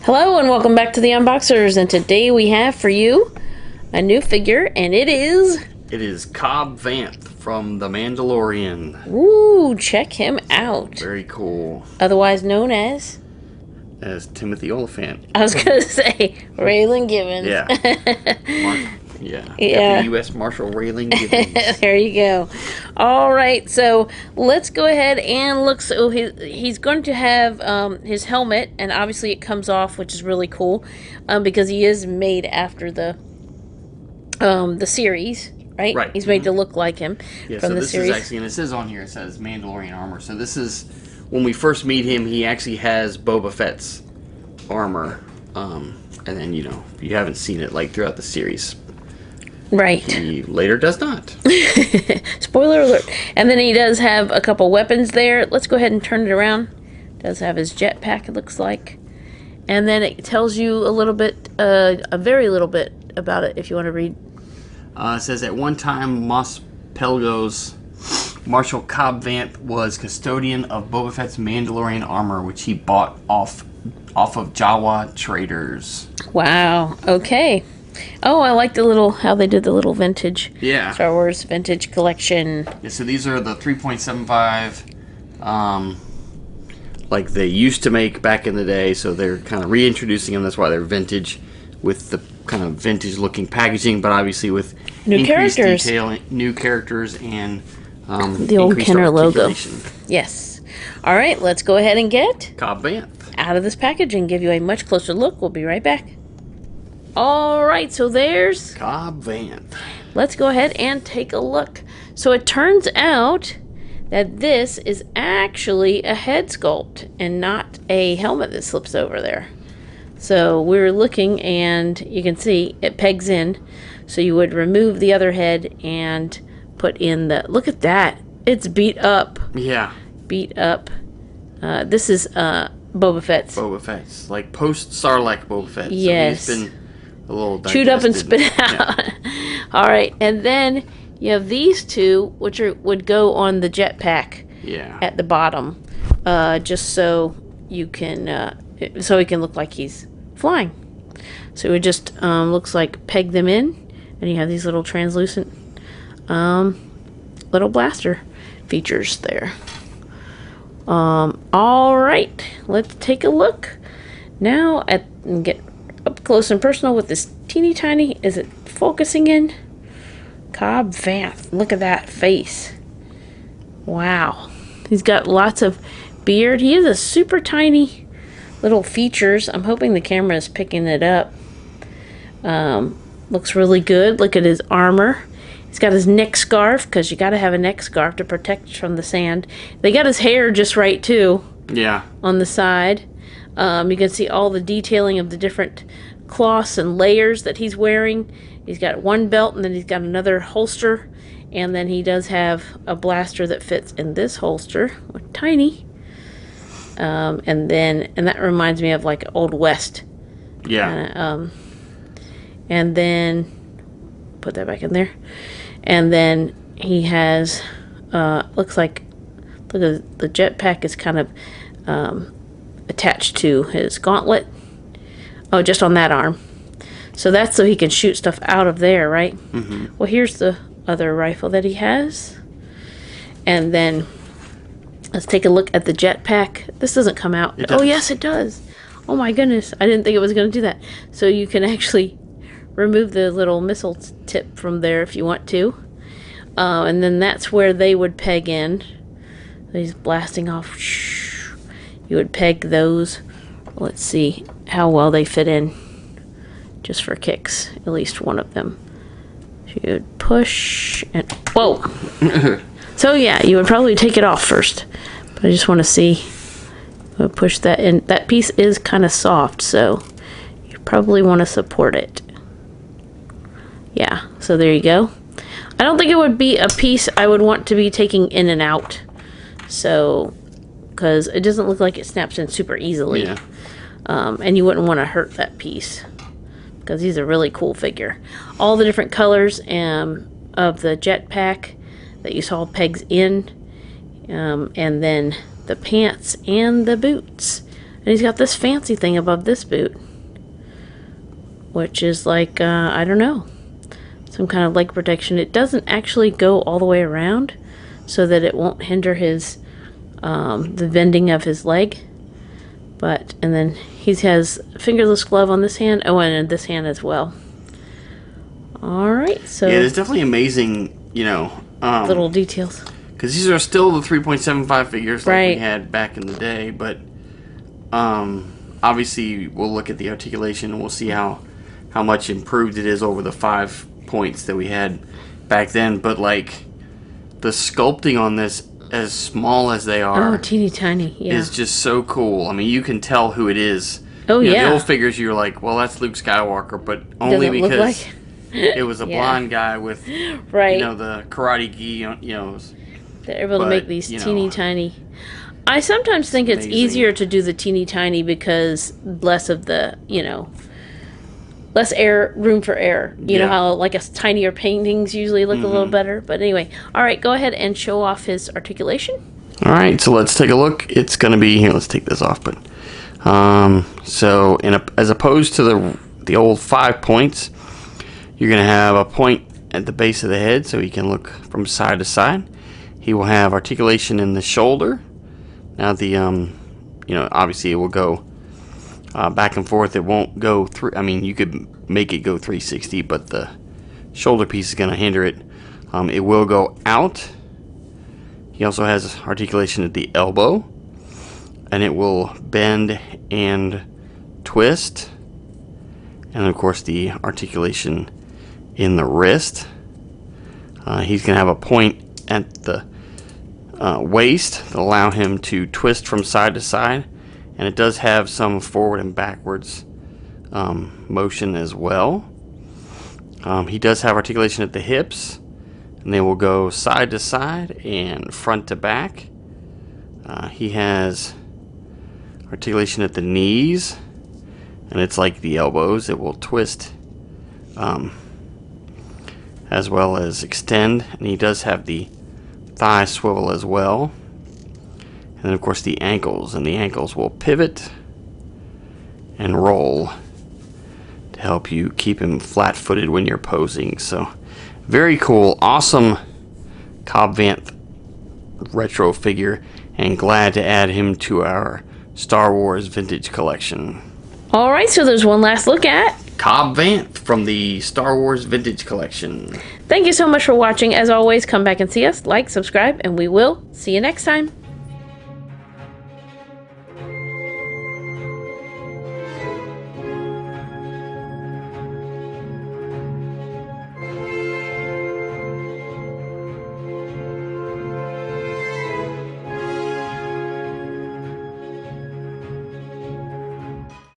Hello and welcome back to the Unboxers, and today we have for you a new figure, and it is... It is Cobb Vanth from The Mandalorian. Ooh, check him out. Very cool. Otherwise known as... Timothy Oliphant. I was going to say, Raylan Givens. Yeah. Deputy U.S. Marshal Raylan Givens. There you go. All right, so let's go ahead and look. So he's going to have his helmet, and obviously it comes off, which is really cool, because he is made after the series, right? Right. He's made to look like him from the series. Is actually, and it says on here, it says Mandalorian armor. So this is, when we first meet him, he actually has Boba Fett's armor, and then, you haven't seen it, like, throughout the series. Right. He later does not. Spoiler alert. And then he does have a couple weapons there. Let's go ahead and turn it around. Does have his jetpack, it looks like. And then it tells you a little bit, a very little bit about it, if you want to read. It says, at one time, Mos Pelgo's Marshal Cobb Vanth was custodian of Boba Fett's Mandalorian armor, which he bought off of Jawa traders. Wow. Okay. Oh, I like how they did the little vintage. Yeah. Star Wars vintage collection. Yeah, so these are the 3.75, like they used to make back in the day, so they're kind of reintroducing them. That's why they're vintage, with the kind of vintage looking packaging, but obviously with new increased characters. Detail, new characters, and the old Kenner logo. Yes. All right, let's go ahead and get Cobb Vanth out of this package and give you a much closer look. We'll be right back. All right, so there's Cobb Vanth. Let's go ahead and take a look. So it turns out that this is actually a head sculpt and not a helmet that slips over there. So we were looking, and you can see it pegs in. So you would remove the other head and put in the... Look at that. It's beat up. Yeah. Beat up. This is Boba Fett's. Boba Fett's. Like post-Sarlacc Boba Fett. Yes. So he's been a little digested. Chewed up and spit out. Yeah. All right. And then you have these two, which would go on the jetpack. Yeah. At the bottom. Just so you can... so he can look like he's flying. So it just looks like peg them in, and you have these little translucent little blaster features there. All right, let's take a look now and get up close and personal with this teeny tiny. Is it focusing in? Cobb Vanth. Look at that face. Wow, he's got lots of beard. He is a super tiny little features. I'm hoping the camera is picking it up. Looks really good. Look at his armor. He's got his neck scarf, because you got to have a neck scarf to protect from the sand. They got his hair just right too. Yeah. On the side. You can see all the detailing of the different cloths and layers that he's wearing. He's got one belt, and then he's got another holster, and then he does have a blaster that fits in this holster. Tiny. And that reminds me of like Old West. Yeah. And then put that back in there. And then he has looks like the jetpack is kind of attached to his gauntlet. Oh, just on that arm. So that's so he can shoot stuff out of there, right? Mm-hmm. Well, here's the other rifle that he has. And then let's take a look at the jetpack. This doesn't come out. Oh, yes, it does. Oh, my goodness. I didn't think it was going to do that. So you can actually remove the little missile tip from there if you want to. And then that's where they would peg in. He's blasting off. You would peg those. Let's see how well they fit in. Just for kicks. At least one of them. So you would push and... Whoa! So yeah, you would probably take it off first. But I just want to see. I'll push that in. That piece is kind of soft, so you probably want to support it. Yeah, so there you go. I don't think it would be a piece I would want to be taking in and out. So, because it doesn't look like it snaps in super easily. Yeah. And you wouldn't want to hurt that piece, because he's a really cool figure. All the different colors of the jetpack that you saw pegs in, and then the pants and the boots. And he's got this fancy thing above this boot, which is like, I don't know, some kind of leg protection. It doesn't actually go all the way around so that it won't hinder his, the bending of his leg. But, and then he has fingerless glove on this hand. Oh, and in this hand as well. Alright, so... Yeah, it's definitely amazing, you know... little details. Because these are still the 3.75 figures like right. we had back in the day, but... obviously, we'll look at the articulation and we'll see how much improved it is over the 5 points that we had back then. But, like, the sculpting on this, as small as they are... Oh, teeny tiny, yeah. ...is just so cool. I mean, you can tell who it is. Oh, you know, yeah. the old figures, you're like, well, that's Luke Skywalker, but only Doesn't because... look like... It was a blonde guy with, right. you know, the karate gi, you know. They're able to make these teeny tiny. I sometimes think it's easier to do the teeny tiny because less of the, you know, less room for error. You know how like a tinier paintings usually look a little better. But anyway, all right, go ahead and show off his articulation. All right, so let's take a look. It's going to be here. Let's take this off. But so as opposed to the old 5 points. You're going to have a point at the base of the head so he can look from side to side. He will have articulation in the shoulder. Now the, you know, obviously it will go back and forth. It won't go through, I mean, you could make it go 360, but the shoulder piece is going to hinder it. It will go out. He also has articulation at the elbow. And it will bend and twist. And of course the articulation in the wrist. He's going to have a point at the waist that allow him to twist from side to side, and it does have some forward and backwards motion as well. He does have articulation at the hips, and they will go side to side and front to back. He has articulation at the knees, and it's like the elbows. It will twist as well as extend, and he does have the thigh swivel as well. And then of course the ankles, and the ankles will pivot and roll to help you keep him flat-footed when you're posing. So very cool, awesome Cobb Vanth retro figure, and glad to add him to our Star Wars vintage collection. All right, so there's one last look at Cobb Vanth from the Star Wars Vintage Collection. Thank you so much for watching. As always, come back and see us, like, subscribe, and we will see you next time.